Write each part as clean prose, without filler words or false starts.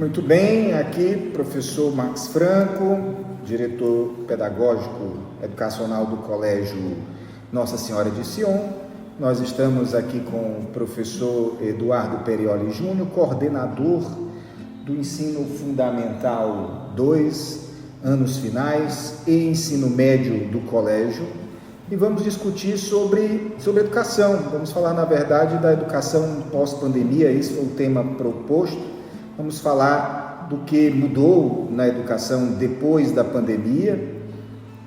Muito bem, aqui professor Max Franco, diretor pedagógico educacional do Colégio Nossa Senhora de Sion. Nós estamos aqui com o professor Eduardo Perioli Júnior, coordenador do Ensino Fundamental 2, anos finais e ensino médio do colégio. E vamos discutir sobre educação. Vamos falar, na verdade, da educação pós-pandemia. Esse foi o tema proposto. Vamos falar do que mudou na educação depois da pandemia,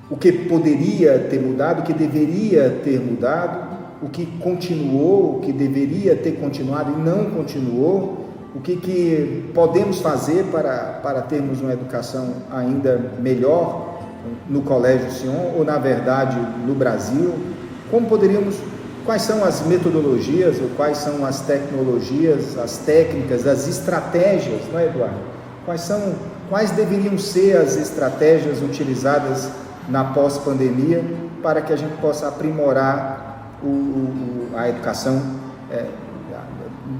o que poderia ter mudado, o que deveria ter mudado, o que continuou, o que deveria ter continuado e não continuou, o que podemos fazer para termos uma educação ainda melhor no Colégio Sion, ou na verdade no Brasil, quais são as metodologias, ou quais são as tecnologias, as técnicas, as estratégias, não é, Eduardo? Quais deveriam ser as estratégias utilizadas na pós-pandemia para que a gente possa aprimorar a educação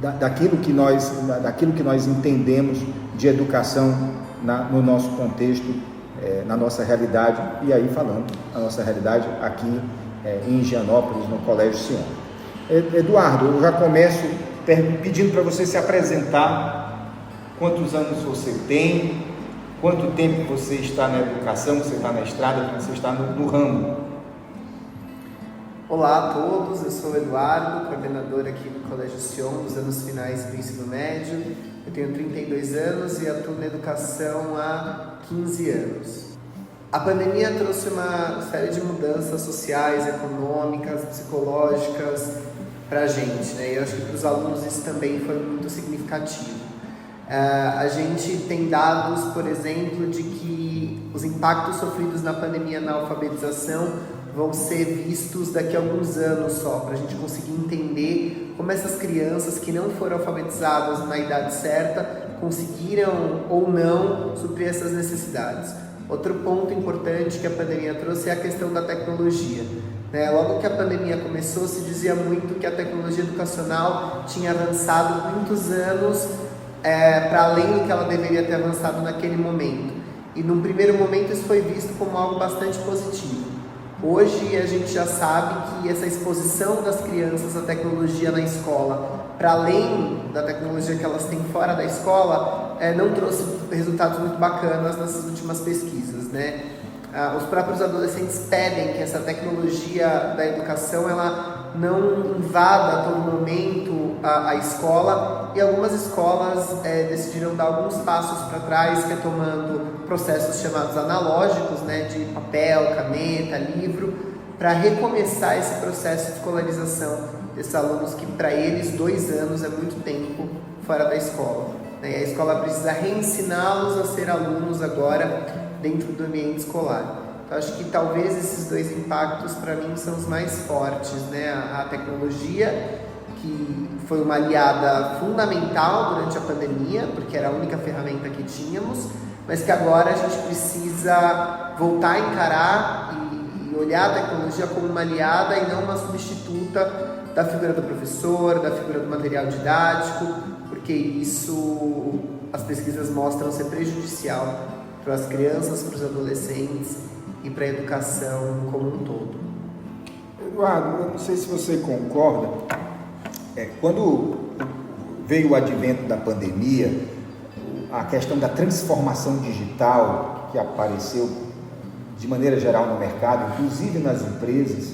daquilo que nós entendemos de educação no nosso contexto, na nossa realidade, e aí falando a nossa realidade aqui em Higienópolis, no Colégio Sion. Eduardo, eu já começo pedindo para você se apresentar. Quantos anos você tem? Quanto tempo você está na educação, você está na estrada, você está no ramo? Olá a todos, eu sou o Eduardo, coordenador aqui do Colégio Sion, dos anos finais do ensino médio. Eu tenho 32 anos e atuo na educação há 15 anos. A pandemia trouxe uma série de mudanças sociais, econômicas, psicológicas para a gente, né? E eu acho que para os alunos isso também foi muito significativo. A gente tem dados, por exemplo, de que os impactos sofridos na pandemia na alfabetização vão ser vistos daqui a alguns anos só, para a gente conseguir entender como essas crianças que não foram alfabetizadas na idade certa conseguiram ou não suprir essas necessidades. Outro ponto importante que a pandemia trouxe é a questão da tecnologia. Logo que a pandemia começou, se dizia muito que a tecnologia educacional tinha avançado muitos anos para além do que ela deveria ter avançado naquele momento. E num primeiro momento isso foi visto como algo bastante positivo. Hoje a gente já sabe que essa exposição das crianças à tecnologia na escola, para além da tecnologia que elas têm fora da escola, não trouxe resultados muito bacanas nessas últimas pesquisas, né? Os próprios adolescentes pedem que essa tecnologia da educação ela não invada a todo momento a escola, e algumas escolas decidiram dar alguns passos para trás, que é tomando processos chamados analógicos, né, de papel, caneta, livro, para recomeçar esse processo de escolarização desses alunos que para eles 2 anos é muito tempo fora da escola. E a escola precisa reensiná-los a ser alunos agora dentro do ambiente escolar. Então, acho que talvez esses 2 impactos para mim são os mais fortes, né? A tecnologia, que foi uma aliada fundamental durante a pandemia, porque era a única ferramenta que tínhamos, mas que agora a gente precisa voltar a encarar e olhar a tecnologia como uma aliada e não uma substituta da figura do professor, da figura do material didático, porque isso as pesquisas mostram ser prejudicial para as crianças, para os adolescentes e para a educação como um todo. Eduardo, eu não sei se você concorda, quando veio o advento da pandemia, a questão da transformação digital que apareceu de maneira geral no mercado, inclusive nas empresas,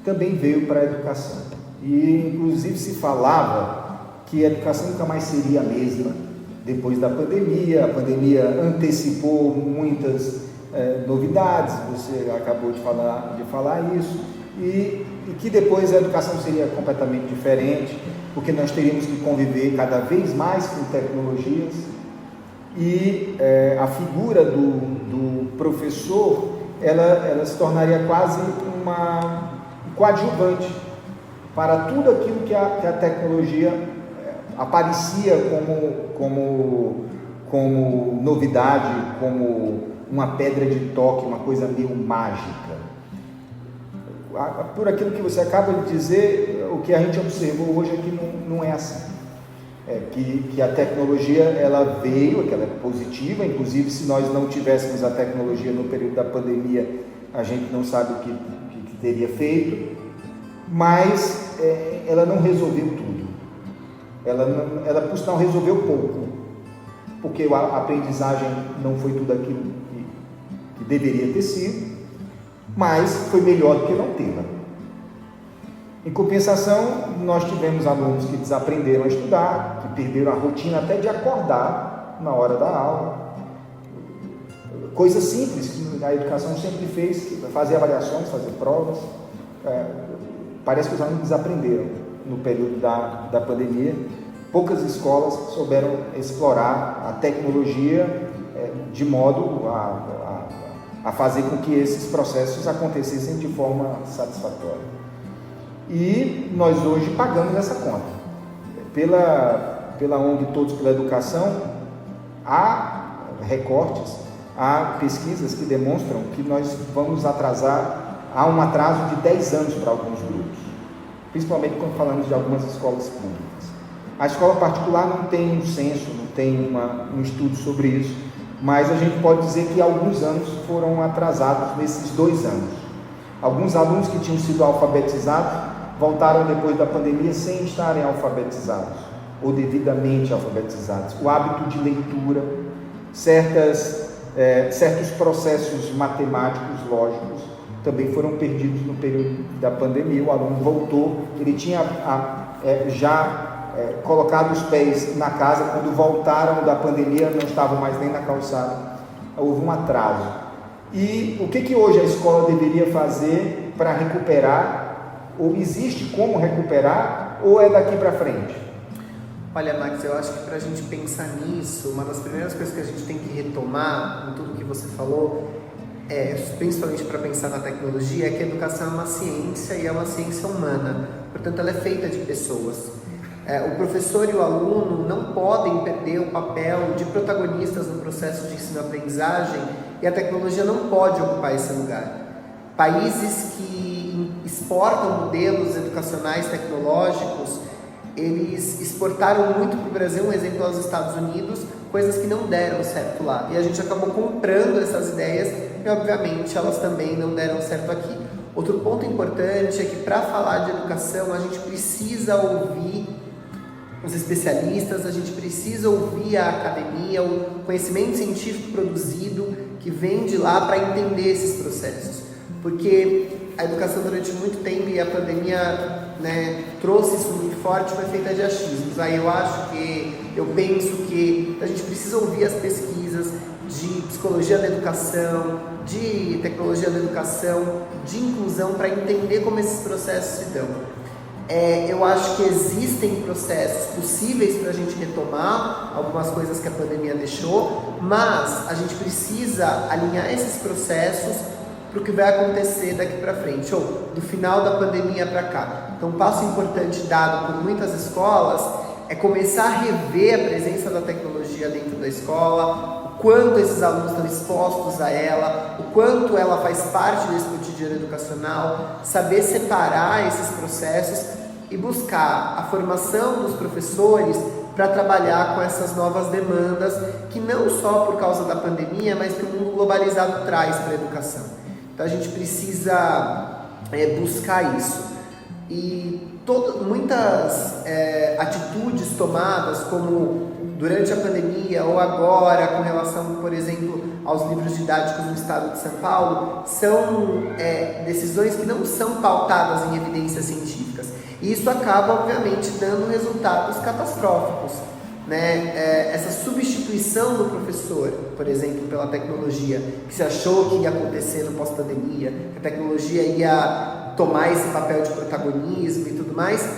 também veio para a educação. E inclusive se falava que a educação nunca mais seria a mesma depois da pandemia. A pandemia antecipou muitas novidades, você acabou de falar isso, e que depois a educação seria completamente diferente, porque nós teríamos que conviver cada vez mais com tecnologias, e a figura do professor ela se tornaria quase um coadjuvante para tudo aquilo que a tecnologia aparecia como novidade, como uma pedra de toque, uma coisa meio mágica. Por aquilo que você acaba de dizer, o que a gente observou hoje aqui não é assim. que a tecnologia ela veio, que ela é positiva, inclusive se nós não tivéssemos a tecnologia no período da pandemia, a gente não sabe o que teria feito, mas ela não resolveu tudo. Ela por sinal resolveu pouco, porque a aprendizagem não foi tudo aquilo que deveria ter sido, mas foi melhor do que não tê-la. Em compensação, nós tivemos alunos que desaprenderam a estudar, que perderam a rotina até de acordar na hora da aula. Coisas simples que a educação sempre fez, fazer avaliações, fazer provas. Parece que os alunos desaprenderam no período da pandemia. Poucas escolas souberam explorar a tecnologia de modo a fazer com que esses processos acontecessem de forma satisfatória. E nós hoje pagamos essa conta. Pela ONG Todos pela Educação, há recortes, há pesquisas que demonstram que nós vamos há um atraso de 10 anos para alguns grupos, principalmente quando falamos de algumas escolas públicas. A escola particular não tem um censo, não tem um estudo sobre isso, mas a gente pode dizer que alguns anos foram atrasados nesses 2 anos. Alguns alunos que tinham sido alfabetizados voltaram depois da pandemia sem estarem alfabetizados ou devidamente alfabetizados. O hábito de leitura, certos processos matemáticos, lógicos, também foram perdidos no período da pandemia. O aluno voltou, ele tinha colocado os pés na casa, quando voltaram da pandemia não estavam mais nem na calçada, houve um atraso. E o que hoje a escola deveria fazer para recuperar? Ou existe como recuperar, ou é daqui para frente? Olha, Max, eu acho que para a gente pensar nisso, uma das primeiras coisas que a gente tem que retomar em tudo que você falou, principalmente para pensar na tecnologia, é que a educação é uma ciência e é uma ciência humana, portanto ela é feita de pessoas. O professor e o aluno não podem perder o papel de protagonistas no processo de ensino-aprendizagem, e a tecnologia não pode ocupar esse lugar. Países que exportam modelos educacionais tecnológicos, eles exportaram muito para o Brasil, um exemplo aos Estados Unidos, coisas que não deram certo lá. E a gente acabou comprando essas ideias e, obviamente, elas também não deram certo aqui. Outro ponto importante é que, para falar de educação, a gente precisa ouvir os especialistas, a gente precisa ouvir a academia, o conhecimento científico produzido que vem de lá para entender esses processos. Porque a educação durante muito tempo, e a pandemia trouxe isso muito forte, foi feita de achismos. Aí eu penso que a gente precisa ouvir as pesquisas de psicologia da educação, de tecnologia da educação, de inclusão, para entender como esses processos se dão. Eu acho que existem processos possíveis para a gente retomar algumas coisas que a pandemia deixou, mas a gente precisa alinhar esses processos para o que vai acontecer daqui para frente, ou do final da pandemia para cá. Então, um passo importante dado por muitas escolas é começar a rever a presença da tecnologia dentro da escola, o quanto esses alunos estão expostos a ela, o quanto ela faz parte desse cotidiano educacional, saber separar esses processos e buscar a formação dos professores para trabalhar com essas novas demandas que não só por causa da pandemia, mas que o mundo globalizado traz para a educação. Então a gente precisa buscar isso. E muitas atitudes tomadas, como durante a pandemia ou agora, com relação, por exemplo, aos livros didáticos no estado de São Paulo, são decisões que não são pautadas em evidências científicas. E isso acaba, obviamente, dando resultados catastróficos. Essa substituição do professor, por exemplo, pela tecnologia, que se achou que ia acontecer no pós-pandemia, que a tecnologia ia tomar esse papel de protagonismo e tudo mais,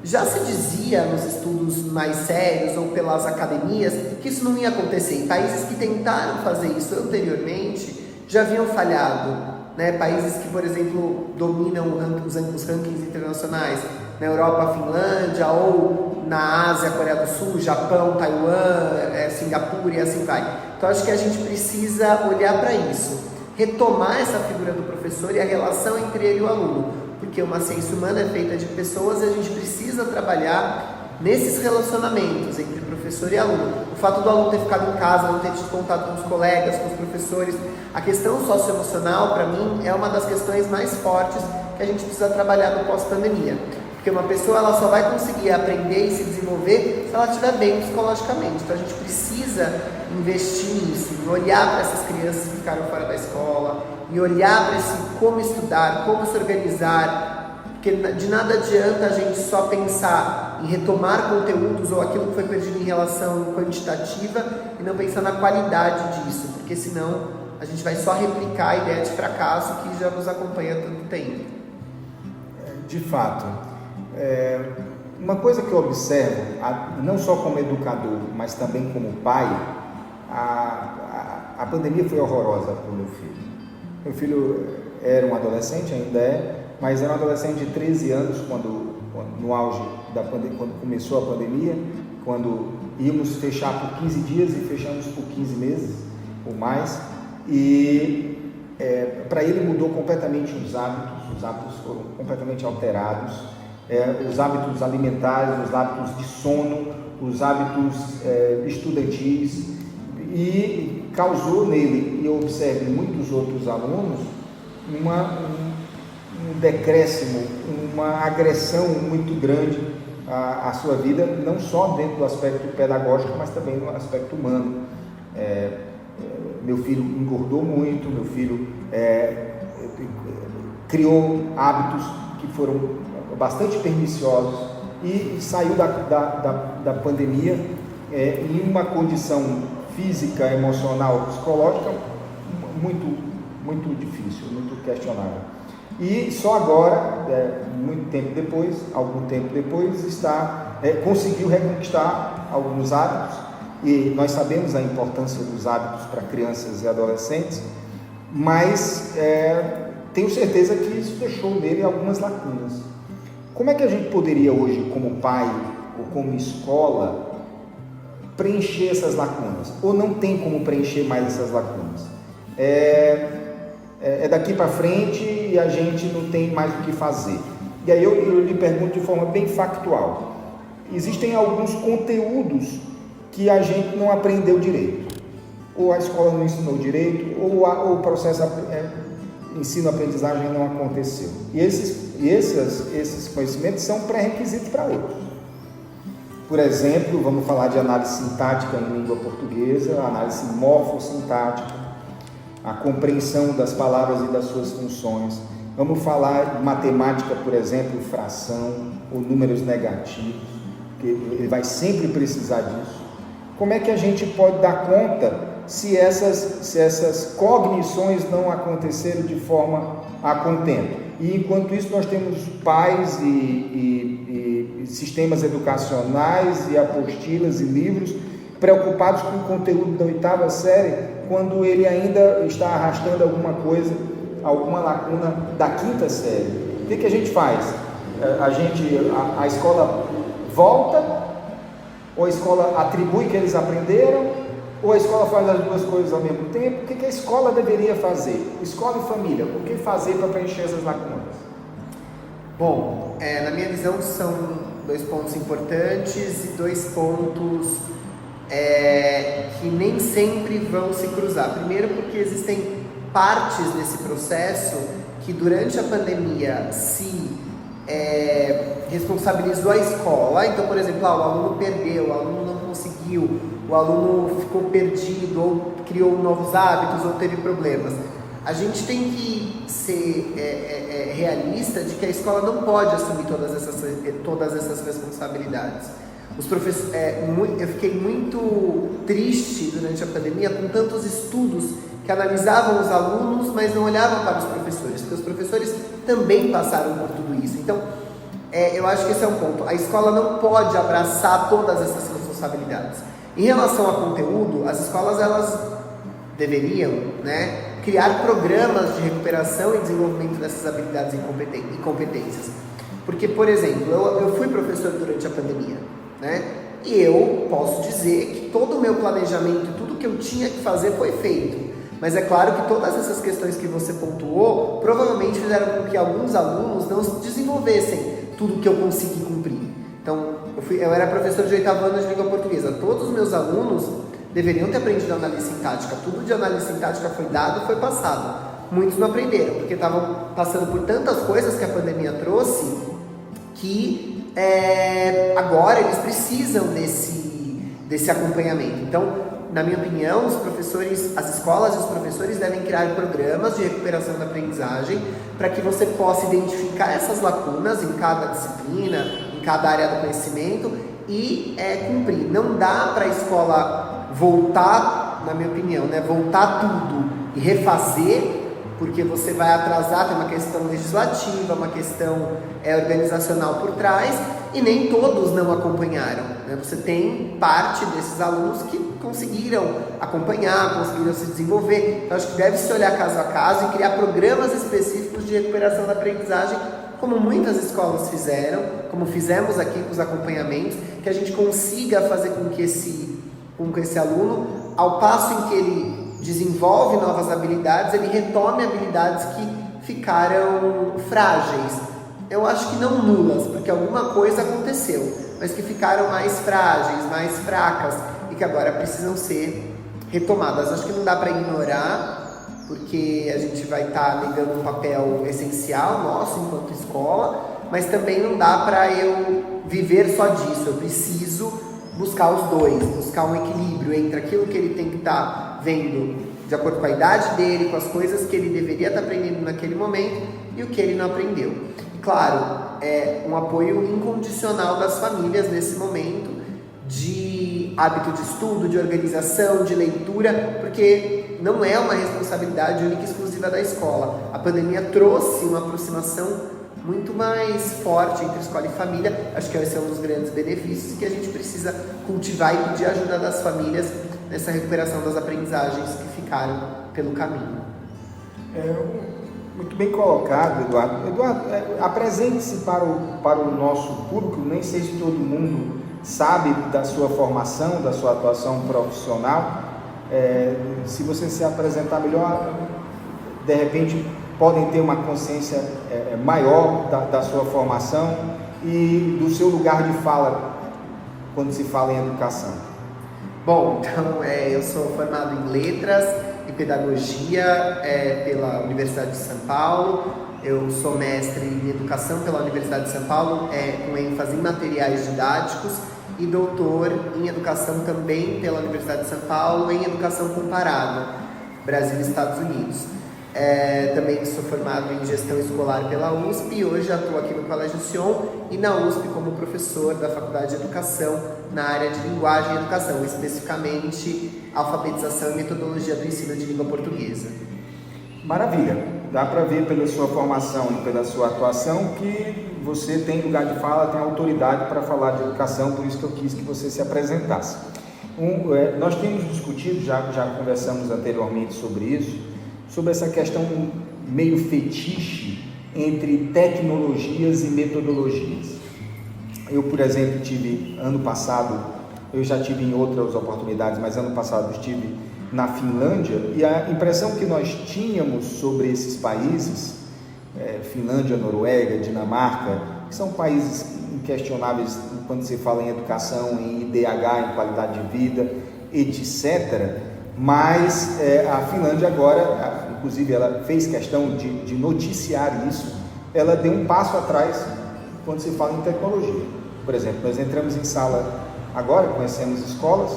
já se dizia nos estudos mais sérios ou pelas academias que isso não ia acontecer. Países que tentaram fazer isso anteriormente já haviam falhado. Países que, por exemplo, dominam os rankings internacionais, na Europa, a Finlândia, ou na Ásia, a Coreia do Sul, Japão, Taiwan, Singapura e assim vai. Então, acho que a gente precisa olhar para isso, retomar essa figura do professor e a relação entre ele e o aluno, porque uma ciência humana é feita de pessoas e a gente precisa trabalhar nesses relacionamentos entre professor e aluno. O fato do aluno ter ficado em casa, não ter tido contato com os colegas, com os professores, a questão socioemocional, para mim, é uma das questões mais fortes que a gente precisa trabalhar no pós-pandemia. Porque uma pessoa ela só vai conseguir aprender e se desenvolver se ela estiver bem psicologicamente. Então a gente precisa investir nisso, em olhar para essas crianças que ficaram fora da escola, em olhar para esse como estudar, como se organizar. Porque de nada adianta a gente só pensar em retomar conteúdos ou aquilo que foi perdido em relação quantitativa e não pensar na qualidade disso, porque senão a gente vai só replicar a ideia de fracasso que já nos acompanha há tanto tempo. De fato, uma coisa que eu observo, não só como educador, mas também como pai, a pandemia foi horrorosa para o meu filho. Meu filho era um adolescente, ainda é, mas era um adolescente de 13 anos no auge da pandemia, quando começou a pandemia, quando íamos fechar por 15 dias e fechamos por 15 meses ou mais, e para ele mudou completamente os hábitos foram completamente alterados, os hábitos alimentares, os hábitos de sono, os hábitos estudantis, e causou nele, e eu observo em muitos outros alunos, um decréscimo, uma agressão muito grande à sua vida, não só dentro do aspecto pedagógico, mas também no aspecto humano. Meu filho engordou muito, meu filho criou hábitos que foram bastante perniciosos e saiu da pandemia em uma condição física, emocional, psicológica muito difícil, muito questionável. E só agora, algum tempo depois, conseguiu reconquistar alguns hábitos, e nós sabemos a importância dos hábitos para crianças e adolescentes, mas tenho certeza que isso deixou nele algumas lacunas. Como é que a gente poderia hoje, como pai ou como escola, preencher essas lacunas? Ou não tem como preencher mais essas lacunas? Daqui para frente e a gente não tem mais o que fazer. E aí eu lhe pergunto de forma bem factual. Existem alguns conteúdos que a gente não aprendeu direito, ou a escola não ensinou direito, ou o processo ensino-aprendizagem não aconteceu. E esses conhecimentos são pré-requisitos para outros. Por exemplo, vamos falar de análise sintática em língua portuguesa, análise morfossintática, a compreensão das palavras e das suas funções. Vamos falar de matemática, por exemplo, fração ou números negativos, que ele vai sempre precisar disso. Como é que a gente pode dar conta se essas cognições não aconteceram de forma a contento? E enquanto isso nós temos pais e sistemas educacionais e apostilas e livros preocupados com o conteúdo da 8ª série, quando ele ainda está arrastando alguma coisa, alguma lacuna da 5ª série. O que a gente faz? A escola volta, ou a escola atribui que eles aprenderam, ou a escola faz as duas coisas ao mesmo tempo? O que a escola deveria fazer? Escola e família, o que fazer para preencher essas lacunas? Bom, na minha visão são 2 pontos importantes e 2 pontos que nem sempre vão se cruzar. Primeiro, porque existem partes desse processo que durante a pandemia se responsabilizou a escola. Então, por exemplo, o aluno perdeu, o aluno não conseguiu, o aluno ficou perdido, ou criou novos hábitos, ou teve problemas. A gente tem que ser realista de que a escola não pode assumir todas essas responsabilidades. Os professores, eu fiquei muito triste durante a pandemia com tantos estudos que analisavam os alunos, mas não olhavam para os professores, porque os professores também passaram por tudo isso. Então, eu acho que esse é um ponto. A escola não pode abraçar todas essas responsabilidades. Em relação a conteúdo, as escolas elas deveriam, criar programas de recuperação e desenvolvimento dessas habilidades e competências. Porque, por exemplo, eu fui professor durante a pandemia, e eu posso dizer que todo o meu planejamento, tudo que eu tinha que fazer foi feito. Mas é claro que todas essas questões que você pontuou provavelmente fizeram com que alguns alunos não desenvolvessem tudo que eu consegui cumprir. Então, Então, eu era professor de 8º ano de língua portuguesa. Todos os meus alunos deveriam ter aprendido análise sintática. Tudo de análise sintática foi dado, foi passado. Muitos não aprenderam, porque estavam passando por tantas coisas que a pandemia trouxe, que agora eles precisam desse acompanhamento. Então, na minha opinião, os professores, as escolas e os professores devem criar programas de recuperação da aprendizagem para que você possa identificar essas lacunas em cada disciplina, em cada área do conhecimento e cumprir. Não dá para a escola voltar, na minha opinião, voltar tudo e refazer, porque você vai atrasar, tem uma questão legislativa, uma questão organizacional por trás, e nem todos não acompanharam. Você tem parte desses alunos que conseguiram acompanhar, conseguiram se desenvolver. Então, acho que deve se olhar caso a caso e criar programas específicos de recuperação da aprendizagem, como muitas escolas fizeram, como fizemos aqui com os acompanhamentos, que a gente consiga fazer com que esse aluno, ao passo em que ele desenvolve novas habilidades, ele retome habilidades que ficaram frágeis. Eu acho que não nulas, porque alguma coisa aconteceu, mas que ficaram mais frágeis, mais fracas e que agora precisam ser retomadas. Acho que não dá para ignorar, porque a gente vai estar negando um papel essencial nosso enquanto escola, mas também não dá para eu viver só disso. Eu preciso buscar os dois, buscar um equilíbrio entre aquilo que ele tem que estar vendo de acordo com a idade dele, com as coisas que ele deveria estar aprendendo naquele momento e o que ele não aprendeu. E claro, um apoio incondicional das famílias nesse momento de hábito de estudo, de organização, de leitura, porque não é uma responsabilidade única e exclusiva da escola. A pandemia trouxe uma aproximação muito mais forte entre escola e família. Acho que esse é um dos grandes benefícios que a gente precisa cultivar e pedir ajuda das famílias nessa recuperação das aprendizagens que ficaram pelo caminho. Muito bem colocado, Eduardo. Eduardo, apresente-se para o nosso público. Nem sei se todo mundo sabe da sua formação, da sua atuação profissional. Se você se apresentar melhor, de repente podem ter uma consciência maior da sua formação e do seu lugar de fala quando se fala em educação. Bom, então eu sou formado em Letras e Pedagogia pela Universidade de São Paulo. Eu sou mestre em Educação pela Universidade de São Paulo, com ênfase em materiais didáticos, e doutor em Educação também pela Universidade de São Paulo, em Educação Comparada, Brasil e Estados Unidos. Também sou formado em Gestão Escolar pela USP e hoje atuo aqui no Colégio Sion e na USP como professor da Faculdade de Educação na área de Linguagem e Educação, especificamente Alfabetização e Metodologia do Ensino de Língua Portuguesa. Maravilha! Dá para ver pela sua formação e pela sua atuação que você tem lugar de fala, tem autoridade para falar de educação, por isso que eu quis que você se apresentasse. Nós temos discutido, já conversamos anteriormente sobre isso, sobre essa questão meio fetiche entre tecnologias e metodologias. Eu, por exemplo, ano passado, eu já tive em outras oportunidades, mas ano passado estive na Finlândia, e a impressão que nós tínhamos sobre esses países, Finlândia, Noruega, Dinamarca, que são países inquestionáveis quando se fala em educação, em IDH, em qualidade de vida, etc., mas a Finlândia agora, inclusive ela fez questão de noticiar isso, ela deu um passo atrás quando se fala em tecnologia. Por exemplo, nós entramos em sala agora, conhecemos escolas,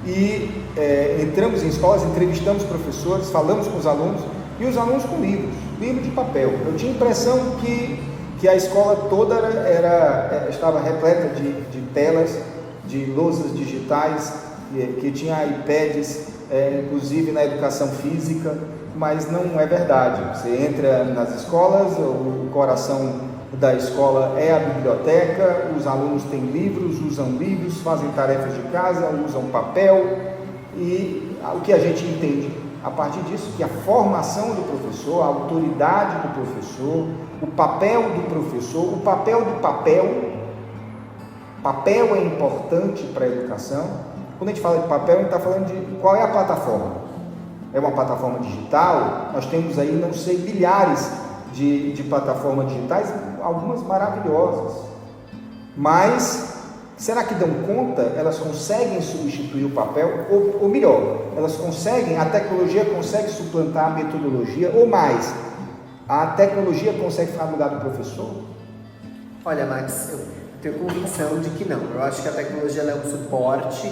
e entramos em escolas, entrevistamos professores, falamos com os alunos, e os alunos com livro de papel. Eu tinha a impressão que a escola toda estava repleta de telas, de lousas digitais, que tinha iPads, inclusive na educação física, mas não é verdade. Você entra nas escolas, o coração da escola é a biblioteca, os alunos têm livros, usam livros, fazem tarefas de casa, usam papel, e o que a gente entende a partir disso, que a formação do professor, a autoridade do professor, o papel do professor, o papel do papel é importante para a educação. Quando a gente fala de papel, a gente está falando de qual é a plataforma. É uma plataforma digital? Nós temos aí, não sei, milhares de plataformas digitais, algumas maravilhosas, mas será que dão conta? Elas conseguem substituir o papel? Ou melhor, a tecnologia consegue suplantar a metodologia? Ou mais, a tecnologia consegue ficar no lugar do professor? Olha, Max, eu tenho convicção de que não. Eu acho que a tecnologia ela é um suporte,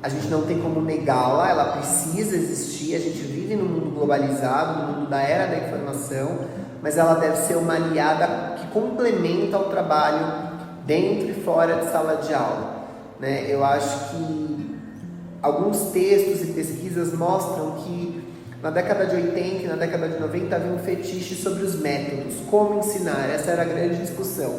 a gente não tem como negá-la, ela precisa existir, a gente vive num mundo globalizado, no mundo da era da informação, mas ela deve ser uma aliada que complementa o trabalho dentro e fora de sala de aula, né? Eu acho que alguns textos e pesquisas mostram que na década de 80 e na década de 90 havia um fetiche sobre os métodos, como ensinar, essa era a grande discussão.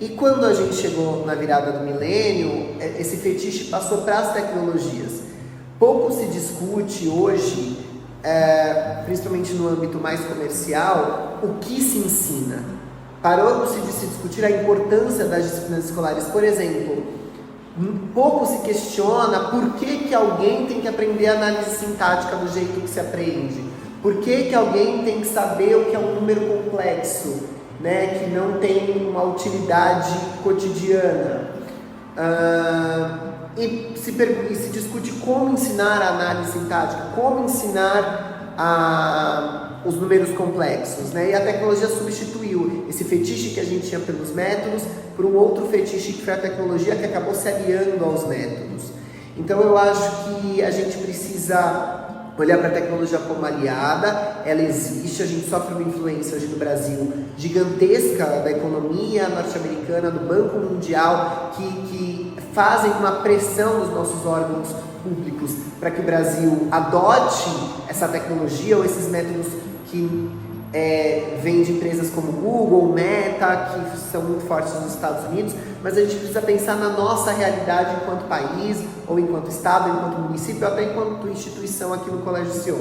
E quando a gente chegou na virada do milênio, esse fetiche passou para as tecnologias. Pouco se discute hoje, principalmente no âmbito mais comercial, o que se ensina. Parou-se de se discutir a importância das disciplinas escolares. Por exemplo, pouco se questiona por que alguém tem que aprender análise sintática do jeito que se aprende. Por que alguém tem que saber o que é um número complexo, né, que não tem uma utilidade cotidiana. E se discute como ensinar a análise sintática, como ensinar os números complexos, né? E a tecnologia substituiu esse fetiche que a gente tinha pelos métodos por um outro fetiche que foi a tecnologia, que acabou se aliando aos métodos. Então eu acho que a gente precisa olhar para a tecnologia como aliada, ela existe, a gente sofre uma influência hoje no Brasil gigantesca da economia norte-americana, do Banco Mundial, que fazem uma pressão nos nossos órgãos públicos para que o Brasil adote essa tecnologia ou esses métodos que vêm de empresas como Google, Meta, que são muito fortes nos Estados Unidos, mas a gente precisa pensar na nossa realidade enquanto país, ou enquanto estado, enquanto município, até enquanto instituição aqui no Colégio Sion.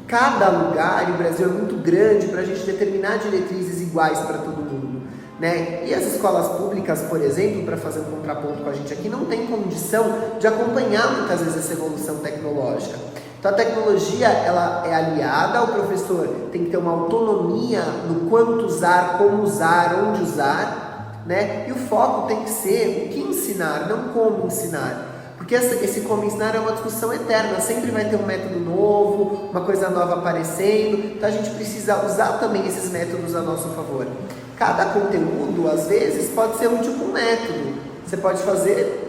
Cada lugar, e o Brasil é muito grande para a gente determinar diretrizes iguais para todo mundo, né? E as escolas públicas, por exemplo, para fazer um contraponto com a gente aqui, não tem condição de acompanhar muitas vezes essa evolução tecnológica. Então a tecnologia ela é aliada, o professor tem que ter uma autonomia no quanto usar, como usar, onde usar, né? E o foco tem que ser o que ensinar, não como ensinar. Porque esse como ensinar é uma discussão eterna, sempre vai ter um método novo, uma coisa nova aparecendo, então a gente precisa usar também esses métodos a nosso favor. Cada conteúdo, às vezes, pode ser útil com um método, você pode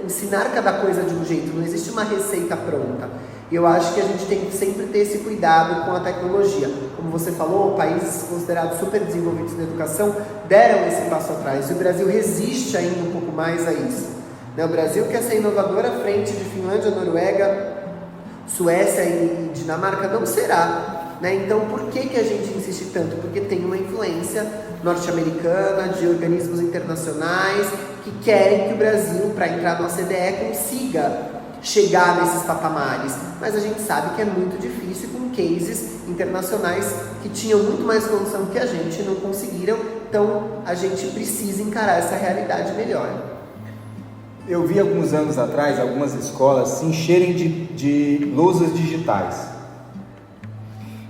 ensinar cada coisa de um jeito, não existe uma receita pronta. E eu acho que a gente tem que sempre ter esse cuidado com a tecnologia. Como você falou, países considerados super desenvolvidos na educação deram esse passo atrás, e o Brasil resiste ainda um pouco mais a isso. O Brasil quer ser inovador à frente de Finlândia, Noruega, Suécia e Dinamarca, não será. Então, por que a gente insiste tanto? Porque tem uma influência norte-americana, de organismos internacionais, que querem que o Brasil, para entrar no OCDE, consiga chegar nesses patamares. Mas a gente sabe que é muito difícil, com cases internacionais que tinham muito mais condição que a gente, não conseguiram. Então, a gente precisa encarar essa realidade melhor. Eu vi alguns anos atrás algumas escolas se encherem de lousas digitais.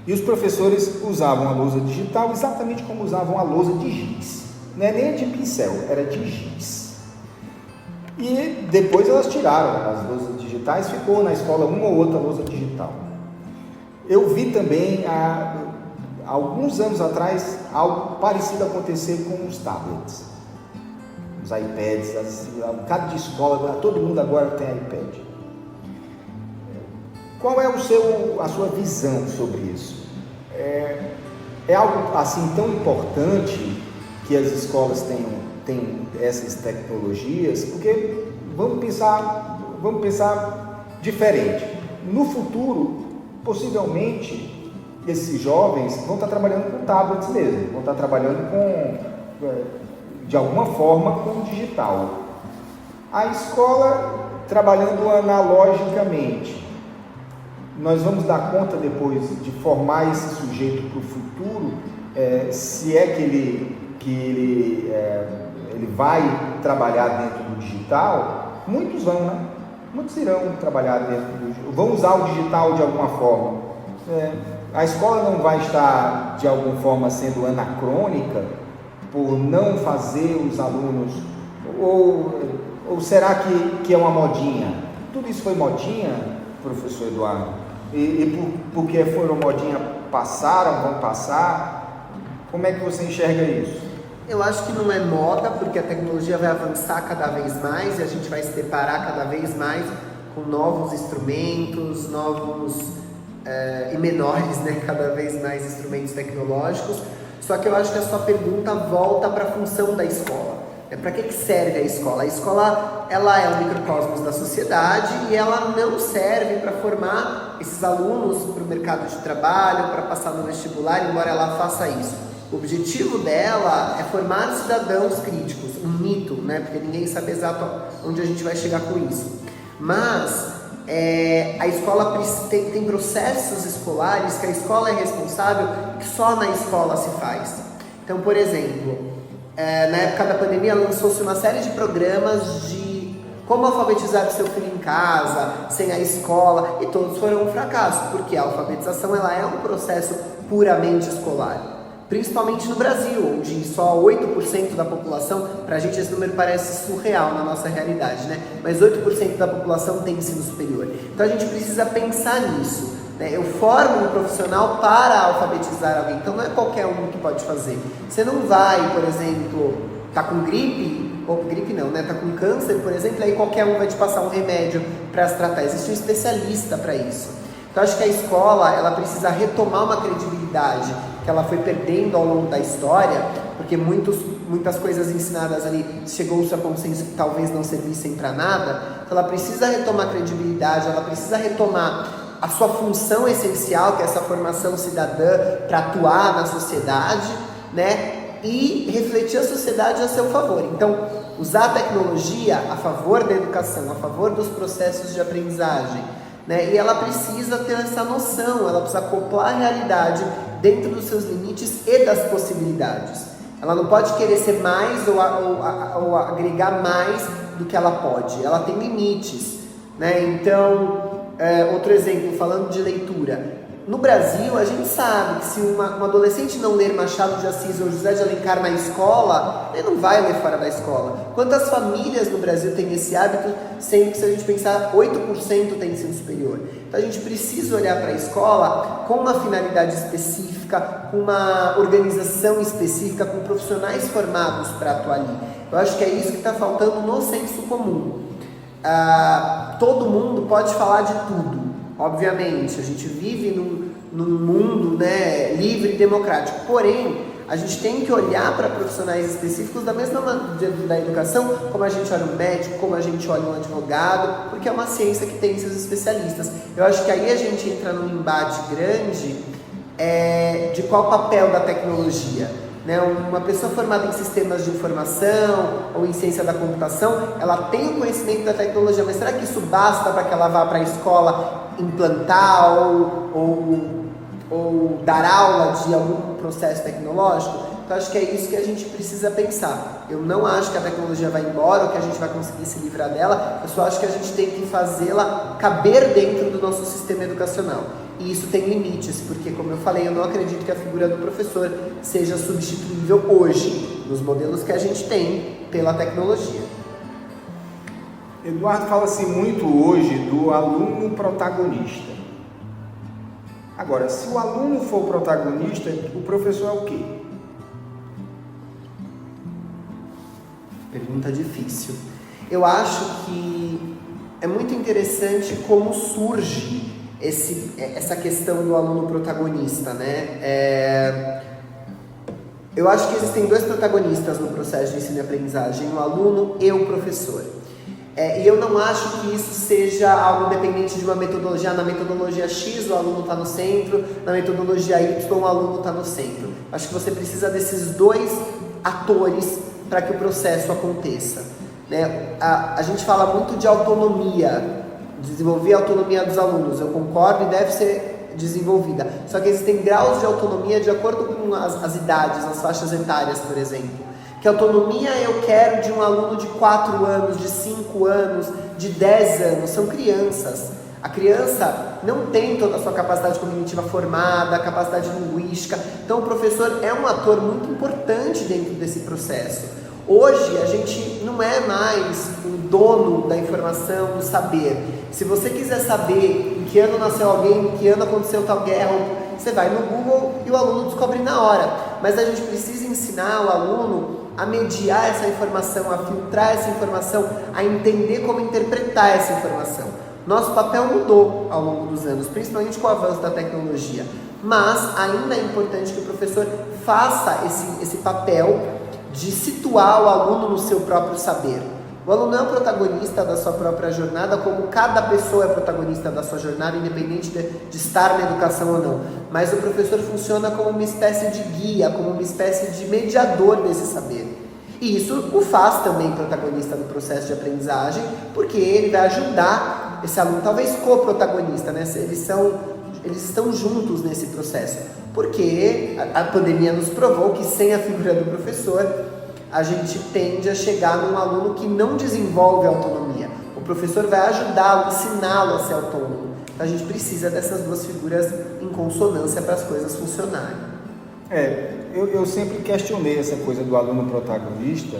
E os professores usavam a lousa digital exatamente como usavam a lousa de giz. Não é nem de pincel, era de giz. E depois elas tiraram as lousas digitais, ficou na escola uma ou outra lousa digital. Eu vi também, há alguns anos atrás, algo parecido acontecer com os tablets. Os iPads, cada escola, todo mundo agora tem iPad. Qual é a sua visão sobre isso? É algo assim tão importante que as escolas tenham essas tecnologias? Porque vamos pensar diferente. No futuro, possivelmente, esses jovens vão estar trabalhando com tablets mesmo, vão estar trabalhando de alguma forma com o digital. A escola trabalhando analogicamente. Nós vamos dar conta depois de formar esse sujeito para o futuro, se é que ele vai trabalhar dentro do digital. Muitos vão, né? Muitos irão trabalhar vão usar o digital de alguma forma. A escola não vai estar de alguma forma sendo anacrônica por não fazer os alunos ou Ou será que é uma modinha? Tudo isso foi modinha, professor Eduardo? Porque foram modinha, passaram, vão passar? Como é que você enxerga isso? Eu acho que não é moda, porque a tecnologia vai avançar cada vez mais e a gente vai se deparar cada vez mais com novos instrumentos, novos e menores, né? Cada vez mais instrumentos tecnológicos. Só que eu acho que a sua pergunta volta para a função da escola. Para que serve a escola? A escola, ela é um microcosmos da sociedade e ela não serve para formar esses alunos para o mercado de trabalho, para passar no vestibular, embora ela faça isso. O objetivo dela é formar cidadãos críticos, um mito, né? Porque ninguém sabe exato onde a gente vai chegar com isso. Mas a escola tem processos escolares que a escola é responsável, que só na escola se faz. Então, por exemplo, na época da pandemia lançou-se uma série de programas de como alfabetizar o seu filho em casa, sem a escola, e todos foram um fracasso, porque a alfabetização ela é um processo puramente escolar. Principalmente no Brasil, onde só 8% da população, pra gente esse número parece surreal na nossa realidade, né? Mas 8% da população tem ensino superior. Então a gente precisa pensar nisso, né? Eu formo um profissional para alfabetizar alguém, então não é qualquer um que pode fazer. Você não vai, por exemplo, tá com gripe, ou gripe não, né? Tá com câncer, por exemplo, aí qualquer um vai te passar um remédio para se tratar. Existe um especialista para isso. Então acho que a escola, ela precisa retomar uma credibilidade que ela foi perdendo ao longo da história, porque muitas coisas ensinadas ali chegou-se a consenso que talvez não servissem para nada. Então ela precisa retomar a credibilidade, ela precisa retomar a sua função essencial, que é essa formação cidadã para atuar na sociedade, né? E refletir a sociedade a seu favor. Então, usar a tecnologia a favor da educação, a favor dos processos de aprendizagem, né? E ela precisa ter essa noção, ela precisa acoplar a realidade dentro dos seus limites e das possibilidades. Ela não pode querer ser mais ou agregar mais do que ela pode. Ela tem limites, né? Então, outro exemplo, falando de leitura. No Brasil, a gente sabe que se um adolescente não ler Machado de Assis ou José de Alencar na escola, ele não vai ler fora da escola. Quantas famílias no Brasil têm esse hábito, sendo que se a gente pensar, 8% tem ensino superior. Então a gente precisa olhar para a escola com uma finalidade específica, com uma organização específica, com profissionais formados para atuar ali. Eu acho que é isso que está faltando no senso comum. Todo mundo pode falar de tudo. Obviamente, a gente vive num mundo, né, livre e democrático, porém, a gente tem que olhar para profissionais específicos da mesma maneira da educação, como a gente olha um médico, como a gente olha um advogado, porque é uma ciência que tem seus especialistas. Eu acho que aí a gente entra num embate grande de qual o papel da tecnologia. Né? Uma pessoa formada em sistemas de informação ou em ciência da computação, ela tem o conhecimento da tecnologia, mas será que isso basta para que ela vá para a escola implantar ou dar aula de algum processo tecnológico? Então acho que é isso que a gente precisa pensar. Eu não acho que a tecnologia vai embora ou que a gente vai conseguir se livrar dela, eu só acho que a gente tem que fazê-la caber dentro do nosso sistema educacional. E isso tem limites, porque, como eu falei, eu não acredito que a figura do professor seja substituível hoje, nos modelos que a gente tem, pela tecnologia. Eduardo, fala-se muito hoje do aluno protagonista. Agora, se o aluno for o protagonista, o professor é o quê? Pergunta difícil. Eu acho que é muito interessante como surge essa questão do aluno protagonista, né? Eu acho que existem dois protagonistas no processo de ensino e aprendizagem, o aluno e o professor. E eu não acho que isso seja algo dependente de uma metodologia. Na metodologia X o aluno está no centro, na metodologia Y o aluno está no centro. Acho que você precisa desses dois atores para que o processo aconteça, né? A gente fala muito de autonomia, desenvolver a autonomia dos alunos, eu concordo e deve ser desenvolvida, só que existem graus de autonomia de acordo com as idades, as faixas etárias, por exemplo. Que autonomia eu quero de um aluno de 4 anos, de 5 anos, de 10 anos, são crianças. A criança não tem toda a sua capacidade cognitiva formada, capacidade linguística, então o professor é um ator muito importante dentro desse processo. Hoje a gente não é mais o dono da informação, do saber. Se você quiser saber em que ano nasceu alguém, em que ano aconteceu tal guerra, você vai no Google e o aluno descobre na hora. Mas a gente precisa ensinar o aluno a mediar essa informação, a filtrar essa informação, a entender como interpretar essa informação. Nosso papel mudou ao longo dos anos, principalmente com o avanço da tecnologia. Mas ainda é importante que o professor faça esse papel de situar o aluno no seu próprio saber. O aluno é o protagonista da sua própria jornada, como cada pessoa é protagonista da sua jornada, independente de estar na educação ou não. Mas o professor funciona como uma espécie de guia, como uma espécie de mediador desse saber. E isso o faz também protagonista do processo de aprendizagem, porque ele vai ajudar esse aluno, talvez co-protagonista, né? Eles estão juntos nesse processo. Porque a pandemia nos provou que sem a figura do professor, a gente tende a chegar num aluno que não desenvolve autonomia. O professor vai ajudá-lo, ensiná-lo a ser autônomo. Então a gente precisa dessas duas figuras em consonância para as coisas funcionarem. Eu sempre questionei essa coisa do aluno protagonista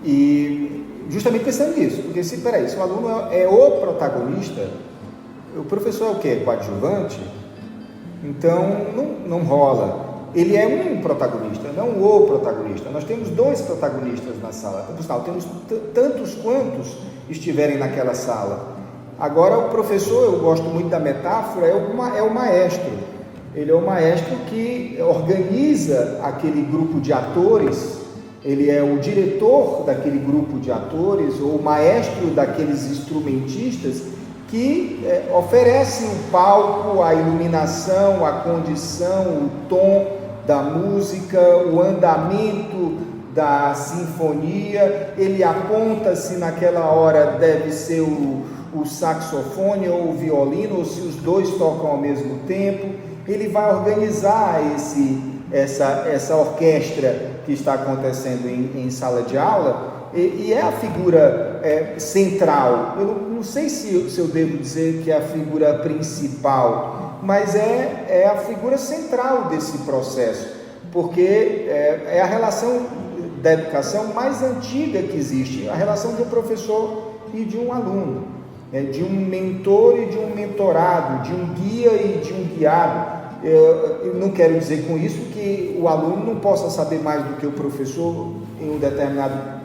e justamente pensando nisso, porque se o aluno é o protagonista, o professor é o quê? Coadjuvante? Então não rola. Ele é um protagonista, não o protagonista. Nós temos dois protagonistas na sala. Por sinal, temos tantos quantos estiverem naquela sala. Agora, o professor, eu gosto muito da metáfora, é o maestro. Ele é o maestro que organiza aquele grupo de atores, ele é o diretor daquele grupo de atores, ou o maestro daqueles instrumentistas que oferecem o palco, a iluminação, a condição, o tom da música, o andamento da sinfonia. Ele aponta se naquela hora deve ser o saxofone ou o violino, ou se os dois tocam ao mesmo tempo. Ele vai organizar essa orquestra que está acontecendo em sala de aula, e é a figura central. Eu não sei se eu devo dizer que é a figura principal, mas é a figura central desse processo, porque é a relação da educação mais antiga que existe, a relação de um professor e de um aluno, de um mentor e de um mentorado, de um guia e de um guiado. Eu não quero dizer com isso que o aluno não possa saber mais do que o professor em um determinado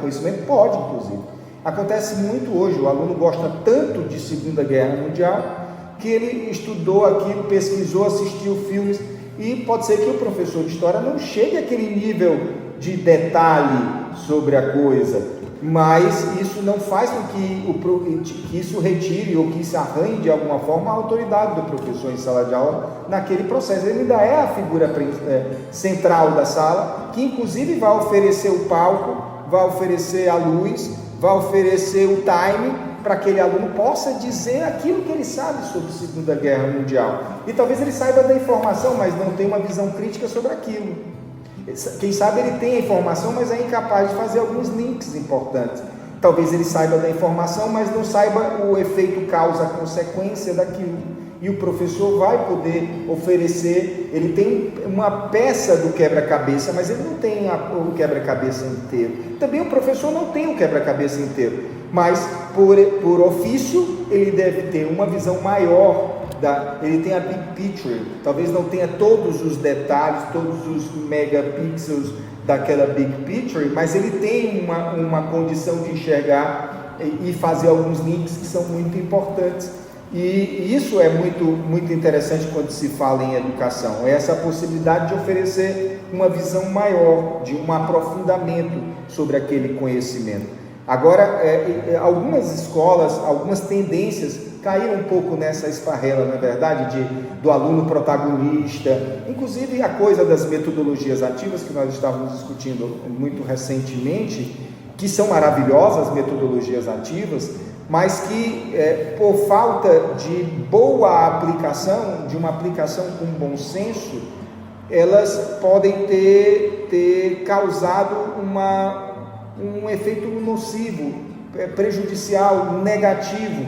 conhecimento. Pode, inclusive. Acontece muito hoje, o aluno gosta tanto de Segunda Guerra Mundial que ele estudou aquilo, pesquisou, assistiu filmes, e pode ser que o professor de história não chegue àquele nível de detalhe sobre a coisa, mas isso não faz com que isso retire ou que isso arranhe de alguma forma a autoridade do professor em sala de aula naquele processo. Ele ainda é a figura central da sala, que inclusive vai oferecer o palco, vai oferecer a luz, vai oferecer o time para que aquele aluno possa dizer aquilo que ele sabe sobre a Segunda Guerra Mundial. E talvez ele saiba da informação, mas não tenha uma visão crítica sobre aquilo. Quem sabe ele tem a informação, mas é incapaz de fazer alguns links importantes. Talvez ele saiba da informação, mas não saiba o efeito causa-consequência daquilo. E o professor vai poder oferecer, ele tem uma peça do quebra-cabeça, mas ele não tem o quebra-cabeça inteiro. Também o professor não tem o quebra-cabeça inteiro, mas por ofício ele deve ter uma visão maior. Ele tem a big picture, talvez não tenha todos os detalhes, todos os megapixels daquela big picture, mas ele tem uma condição de enxergar e fazer alguns links que são muito importantes. E isso é muito, muito interessante quando se fala em educação, é essa possibilidade de oferecer uma visão maior, de um aprofundamento sobre aquele conhecimento. Agora, algumas escolas, algumas tendências caíram um pouco nessa esparrela, na verdade, do aluno protagonista, inclusive a coisa das metodologias ativas que nós estávamos discutindo muito recentemente, que são maravilhosas, metodologias ativas, mas que por falta de boa aplicação, de uma aplicação com bom senso, elas podem ter causado um efeito nocivo, prejudicial, negativo,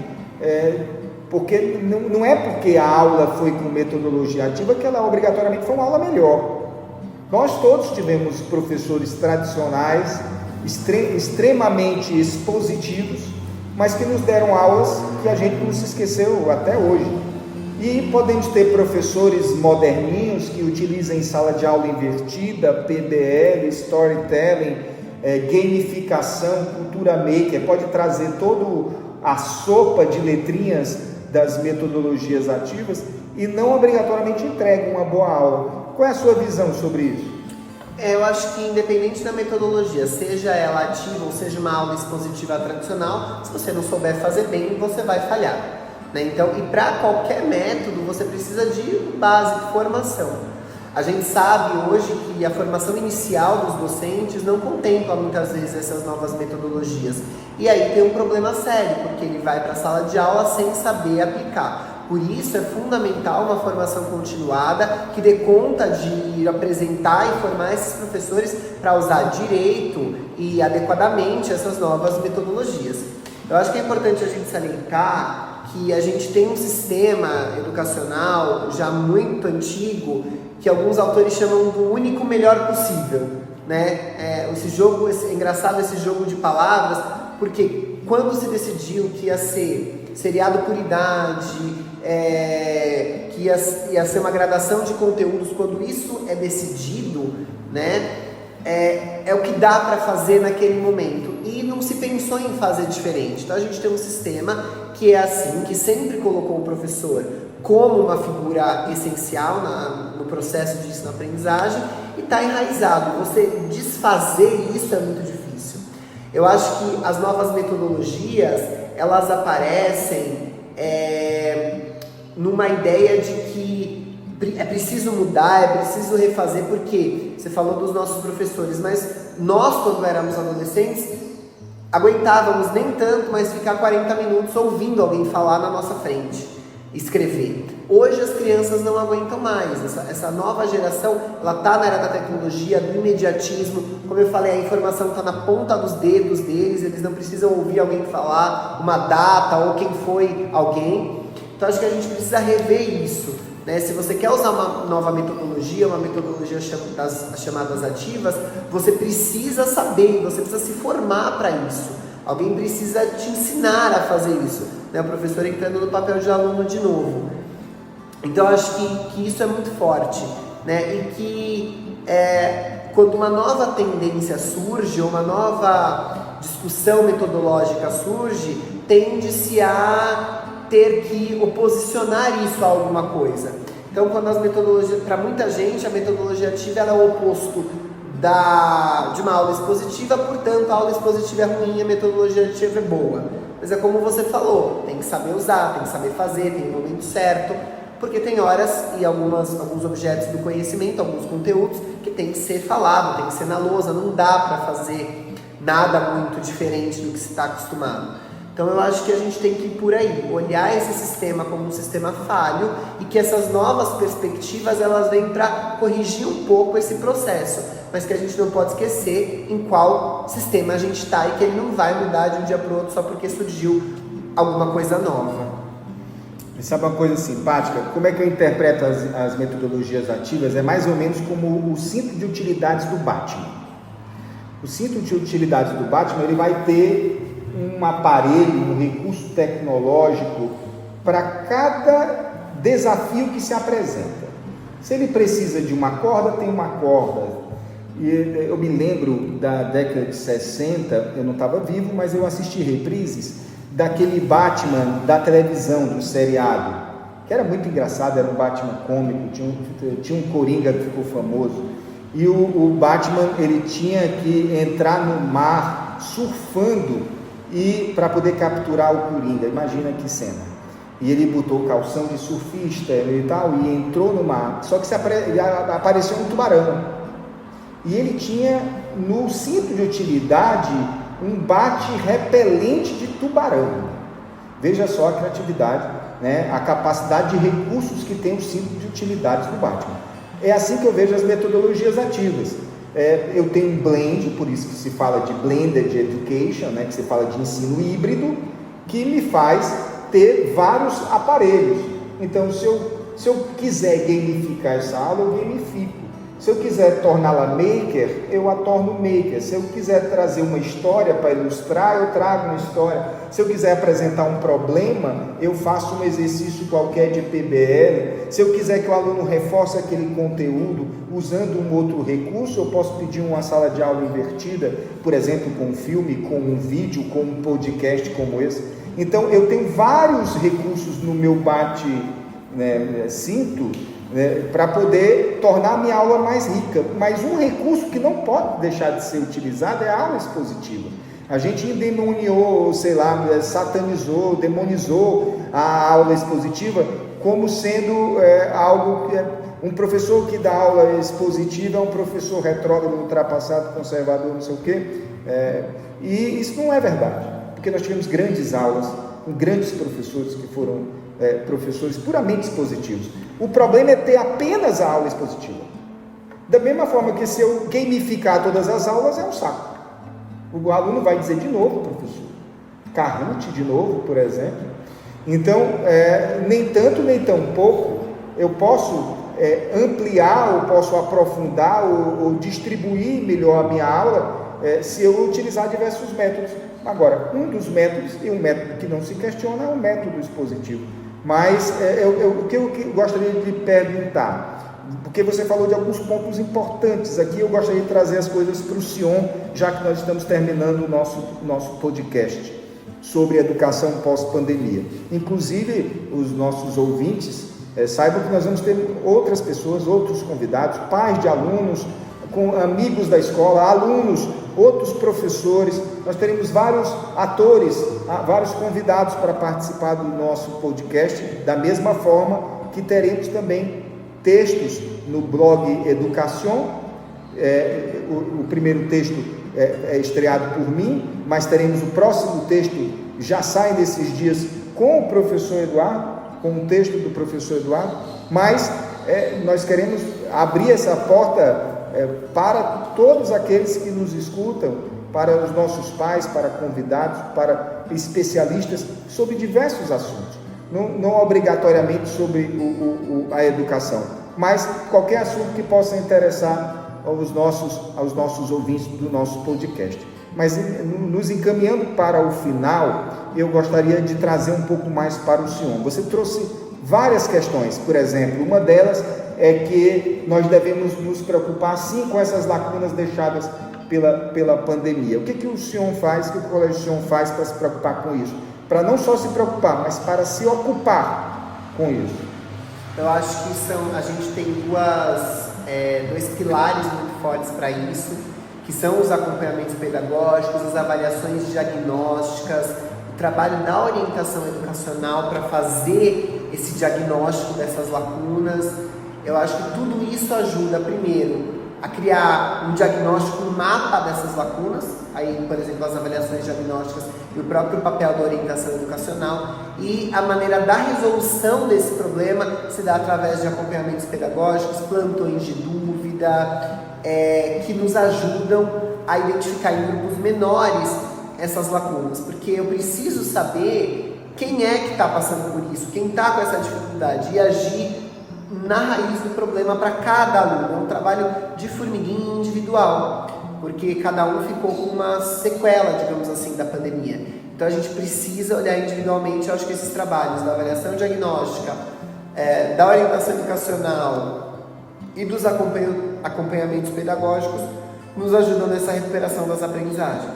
porque não é porque a aula foi com metodologia ativa que ela obrigatoriamente foi uma aula melhor. Nós todos tivemos professores tradicionais, extremamente expositivos, mas que nos deram aulas que a gente não se esqueceu até hoje. E podemos ter professores moderninhos que utilizam em sala de aula invertida, PBL, storytelling, gamificação, cultura maker, pode trazer toda a sopa de letrinhas das metodologias ativas e não obrigatoriamente entrega uma boa aula. Qual é a sua visão sobre isso? Eu acho que independente da metodologia, seja ela ativa ou seja uma aula expositiva tradicional, se você não souber fazer bem, você vai falhar, né? Então, e para qualquer método, você precisa de base, de formação. A gente sabe hoje que a formação inicial dos docentes não contempla muitas vezes essas novas metodologias. E aí tem um problema sério, porque ele vai para a sala de aula sem saber aplicar. Por isso é fundamental uma formação continuada que dê conta de apresentar e formar esses professores para usar direito e adequadamente essas novas metodologias. Eu acho que é importante a gente salientar que a gente tem um sistema educacional já muito antigo que alguns autores chamam do único melhor possível, né? É engraçado esse jogo de palavras, porque quando se decidiu que ia ser seriado por idade, que ia ser uma gradação de conteúdos, quando isso é decidido, né, é o que dá para fazer naquele momento e não se pensou em fazer diferente. Então a gente tem um sistema que é assim, que sempre colocou o professor como uma figura essencial no processo de ensino-aprendizagem e está enraizado. Você desfazer isso é muito difícil. Eu acho que as novas metodologias, elas aparecem numa ideia de que é preciso mudar, é preciso refazer, porque você falou dos nossos professores, mas nós, quando éramos adolescentes, aguentávamos nem tanto, mas ficar 40 minutos ouvindo alguém falar na nossa frente, escrever. Hoje as crianças não aguentam mais, essa nova geração, ela está na era da tecnologia, do imediatismo, como eu falei, a informação está na ponta dos dedos deles, eles não precisam ouvir alguém falar uma data ou quem foi alguém. Então acho que a gente precisa rever isso, né? Se você quer usar uma nova metodologia, uma metodologia das chamadas ativas, você precisa saber, você precisa se formar para isso. Alguém precisa te ensinar a fazer isso, né? O professor entrando no papel de aluno de novo. Então acho que isso é muito forte, né? E que quando uma nova tendência surge, ou uma nova discussão metodológica surge, tende-se a ter que oposicionar isso a alguma coisa. Então, quando as metodologias, para muita gente, a metodologia ativa é o oposto de uma aula expositiva, portanto, a aula expositiva é ruim, a metodologia ativa é boa. Mas é como você falou, tem que saber usar, tem que saber fazer, tem o momento certo, porque tem horas e alguns objetos do conhecimento, alguns conteúdos, que tem que ser falado, tem que ser na lousa, não dá para fazer nada muito diferente do que se está acostumado. Então eu acho que a gente tem que ir por aí, olhar esse sistema como um sistema falho e que essas novas perspectivas elas vêm para corrigir um pouco esse processo, mas que a gente não pode esquecer em qual sistema a gente está e que ele não vai mudar de um dia para o outro só porque surgiu alguma coisa nova. E sabe uma coisa simpática? Como é que eu interpreto as metodologias ativas? É mais ou menos como o cinto de utilidades do Batman. O cinto de utilidades do Batman, ele vai ter um aparelho, um recurso tecnológico para cada desafio que se apresenta. Se ele precisa de uma corda, tem uma corda. E eu me lembro da década de 60, eu não estava vivo, mas eu assisti reprises daquele Batman da televisão, do seriado, que era muito engraçado, era um Batman cômico, tinha um Coringa que ficou famoso. E o Batman, ele tinha que entrar no mar surfando e para poder capturar o Coringa. Imagina que cena. E ele botou calção de surfista e tal, e entrou no mar, só que apareceu um tubarão, e ele tinha no cinto de utilidade um bate-repelente de tubarão. Veja só a criatividade, né? A capacidade de recursos que tem o cinto de utilidades do Batman. É assim que eu vejo as metodologias ativas. Eu tenho um blend, por isso que se fala de blended education, né, que se fala de ensino híbrido, que me faz ter vários aparelhos. Então, se eu quiser gamificar essa aula, eu gamifico. Se eu quiser torná-la maker, eu a torno maker. Se eu quiser trazer uma história para ilustrar, eu trago uma história. Se eu quiser apresentar um problema, eu faço um exercício qualquer de PBL. Se eu quiser que o aluno reforce aquele conteúdo usando um outro recurso, eu posso pedir uma sala de aula invertida, por exemplo, com um filme, com um vídeo, com um podcast como esse. Então, eu tenho vários recursos no meu cinto, para poder tornar a minha aula mais rica. Mas um recurso que não pode deixar de ser utilizado é a aula expositiva. A gente endemoniou, satanizou, demonizou a aula expositiva como sendo algo que um professor que dá aula expositiva é um professor retrógrado, ultrapassado, conservador, não sei o quê. E isso não é verdade, porque nós tivemos grandes aulas com grandes professores que foram professores puramente expositivos. O problema é ter apenas a aula expositiva. Da mesma forma que se eu gamificar todas as aulas, é um saco. O aluno vai dizer de novo, professor, Kahoot de novo, por exemplo. Então, nem tanto, nem tão pouco, eu posso ampliar, ou posso aprofundar, ou distribuir melhor a minha aula, se eu utilizar diversos métodos. Agora, um dos métodos, e um método que não se questiona, é o método expositivo. Mas o que eu gostaria de perguntar, porque você falou de alguns pontos importantes aqui, eu gostaria de trazer as coisas para o Sion, já que nós estamos terminando o nosso podcast sobre educação pós-pandemia. Inclusive, os nossos ouvintes saibam que nós vamos ter outras pessoas, outros convidados, pais de alunos, com amigos da escola, alunos, outros professores. Nós teremos vários atores, vários convidados para participar do nosso podcast, da mesma forma que teremos também textos no blog Education. O primeiro texto é estreado por mim, mas teremos o próximo texto, já sai desses dias, com o professor Eduardo, com o texto do professor Eduardo, mas nós queremos abrir essa porta para todos aqueles que nos escutam, para os nossos pais, para convidados, para especialistas sobre diversos assuntos, não obrigatoriamente sobre a educação, mas qualquer assunto que possa interessar aos nossos ouvintes do nosso podcast. Mas nos encaminhando para o final, eu gostaria de trazer um pouco mais para o Sion. Você trouxe várias questões, por exemplo, uma delas é que nós devemos nos preocupar sim com essas lacunas deixadas pela pandemia. O que o Sion faz, o que o Colégio Sion faz para se preocupar com isso? Para não só se preocupar, mas para se ocupar com isso. Eu acho que a gente tem dois pilares muito fortes para isso, que são os acompanhamentos pedagógicos, as avaliações diagnósticas, o trabalho da orientação educacional para fazer esse diagnóstico dessas lacunas. Eu acho que tudo isso ajuda, primeiro, a criar um diagnóstico, um mapa dessas lacunas, aí, por exemplo, as avaliações diagnósticas e o próprio papel da orientação educacional, e a maneira da resolução desse problema se dá através de acompanhamentos pedagógicos, plantões de dúvida, que nos ajudam a identificar em grupos menores essas lacunas, porque eu preciso saber quem é que está passando por isso, quem está com essa dificuldade, e agir na raiz do problema para cada aluno. É um trabalho de formiguinha individual, porque cada um ficou com uma sequela, digamos assim, da pandemia. Então a gente precisa olhar individualmente. Eu acho que esses trabalhos da avaliação diagnóstica, da orientação educacional e dos acompanhamentos pedagógicos nos ajudam nessa recuperação das aprendizagens.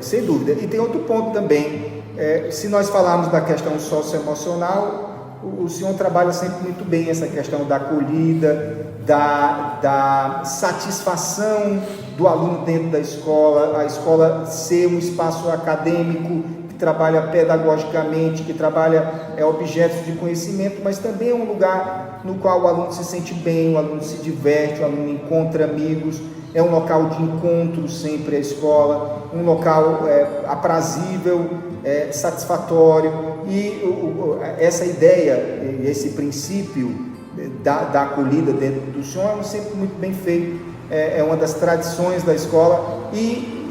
Sem dúvida. E tem outro ponto também. Se nós falarmos da questão socioemocional, o Sion trabalha sempre muito bem essa questão da acolhida, da satisfação do aluno dentro da escola, a escola ser um espaço acadêmico que trabalha pedagogicamente, que trabalha objetos de conhecimento, mas também é um lugar no qual o aluno se sente bem, o aluno se diverte, o aluno encontra amigos. É um local de encontro sempre a escola, um local aprazível, satisfatório, e essa ideia, esse princípio da acolhida dentro do Sion é sempre muito bem feito, é uma das tradições da escola, e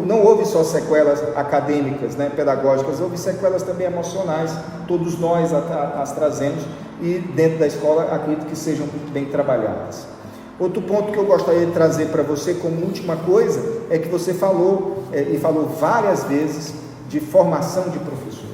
não houve só sequelas acadêmicas, né, pedagógicas, houve sequelas também emocionais, todos nós as trazemos, e dentro da escola acredito que sejam muito bem trabalhadas. Outro ponto que eu gostaria de trazer para você como última coisa é que você falou, e falou várias vezes, de formação de professores.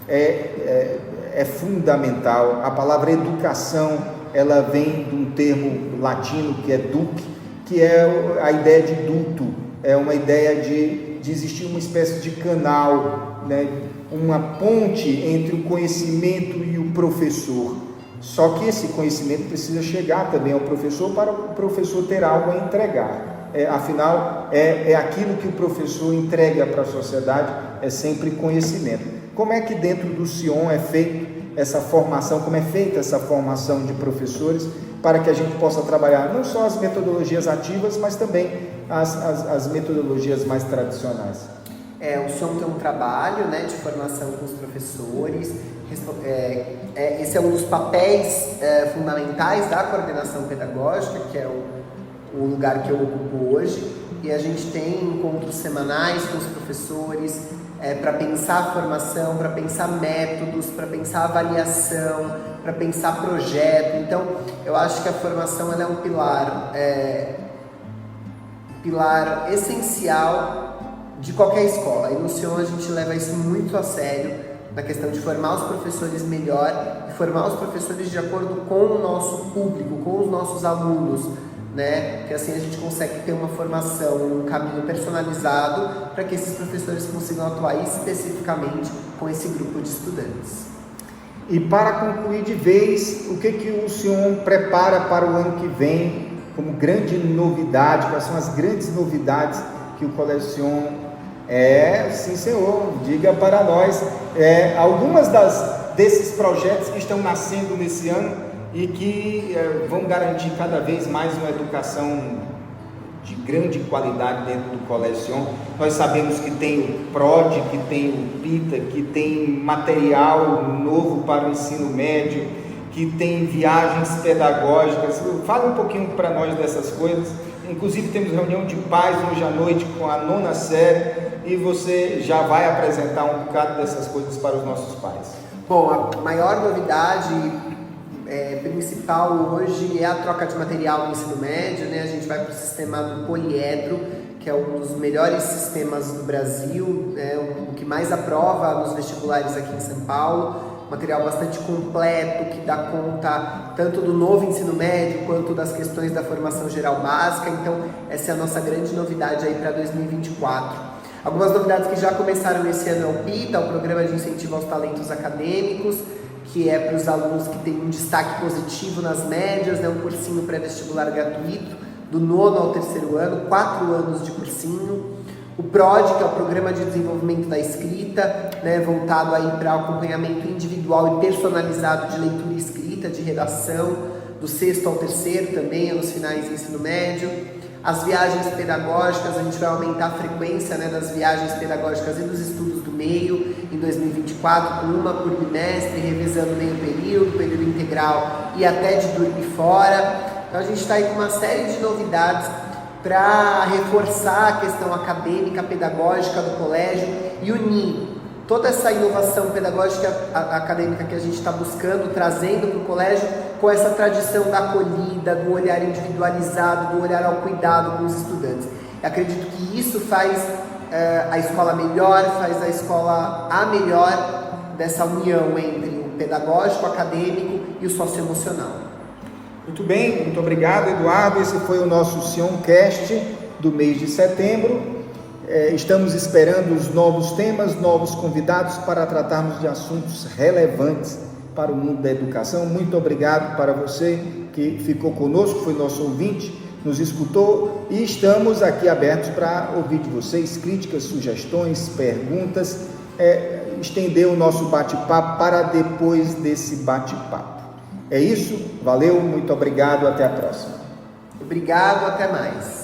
É fundamental. A palavra educação, ela vem de um termo latino que é duc, que é a ideia de duto, é uma ideia de existir uma espécie de canal, né? Uma ponte entre o conhecimento e o professor. Só que esse conhecimento precisa chegar também ao professor para o professor ter algo a entregar. Afinal, é aquilo que o professor entrega para a sociedade, é sempre conhecimento. Como é que dentro do Sion é feita essa formação, como é feita essa formação de professores, para que a gente possa trabalhar não só as metodologias ativas, mas também as metodologias mais tradicionais? O Sion tem um trabalho, né, de formação com os professores. Esse é um dos papéis fundamentais da coordenação pedagógica, que é o lugar que eu ocupo hoje, e a gente tem encontros semanais com os professores para pensar a formação, para pensar métodos, para pensar avaliação, para pensar projeto. Então, eu acho que a formação ela é um pilar essencial de qualquer escola, e no Sion a gente leva isso muito a sério, na questão de formar os professores melhor, e formar os professores de acordo com o nosso público, com os nossos alunos, né? Que assim a gente consegue ter uma formação, um caminho personalizado para que esses professores consigam atuar especificamente com esse grupo de estudantes. E para concluir de vez, o que o Sion prepara para o ano que vem como grande novidade? Quais são as grandes novidades que o Colégio Sion sim, senhor, diga para nós algumas desses projetos que estão nascendo nesse ano e que vão garantir cada vez mais uma educação de grande qualidade dentro do Colégio Sion. Nós sabemos que tem o PROD, que tem o PITA, que tem material novo para o ensino médio, que tem viagens pedagógicas. Fala um pouquinho para nós dessas coisas. Inclusive temos reunião de pais hoje à noite com a 9ª série, e você já vai apresentar um bocado dessas coisas para os nossos pais. Bom, a maior novidade principal hoje é a troca de material no ensino médio, né? A gente vai para o sistema do poliedro, que é um dos melhores sistemas do Brasil, o que mais aprova nos vestibulares aqui em São Paulo. Material bastante completo, que dá conta tanto do novo ensino médio quanto das questões da formação geral básica. Então essa é a nossa grande novidade aí para 2024. Algumas novidades que já começaram esse ano é o PITA, o Programa de Incentivo aos Talentos Acadêmicos, que é para os alunos que têm um destaque positivo nas médias, né? Um cursinho pré-vestibular gratuito, do 9º ao 3º ano, 4 anos de cursinho. O PROD, que é o Programa de Desenvolvimento da Escrita, né? Voltado aí para acompanhamento individual e personalizado de leitura e escrita, de redação, do 6º ao 3º também, nos finais do ensino médio. As viagens pedagógicas, a gente vai aumentar a frequência, né, das viagens pedagógicas e dos estudos do meio em 2024, com uma por bimestre, revisando meio período integral e até de dormir fora. Então a gente está aí com uma série de novidades para reforçar a questão acadêmica, pedagógica do colégio e unir toda essa inovação pedagógica acadêmica que a gente está buscando, trazendo para o colégio, com essa tradição da acolhida, do olhar individualizado, do olhar ao cuidado com os estudantes. Eu acredito que isso faz a escola melhor, faz a escola a melhor dessa união entre o pedagógico, o acadêmico e o socioemocional. Muito bem, muito obrigado, Eduardo. Esse foi o nosso Sioncast do mês de setembro. Estamos esperando os novos temas, novos convidados para tratarmos de assuntos relevantes para o mundo da educação. Muito obrigado para você que ficou conosco, foi nosso ouvinte, nos escutou, e estamos aqui abertos para ouvir de vocês críticas, sugestões, perguntas, estender o nosso bate-papo para depois desse bate-papo. É isso, valeu, muito obrigado, até a próxima. Obrigado, até mais.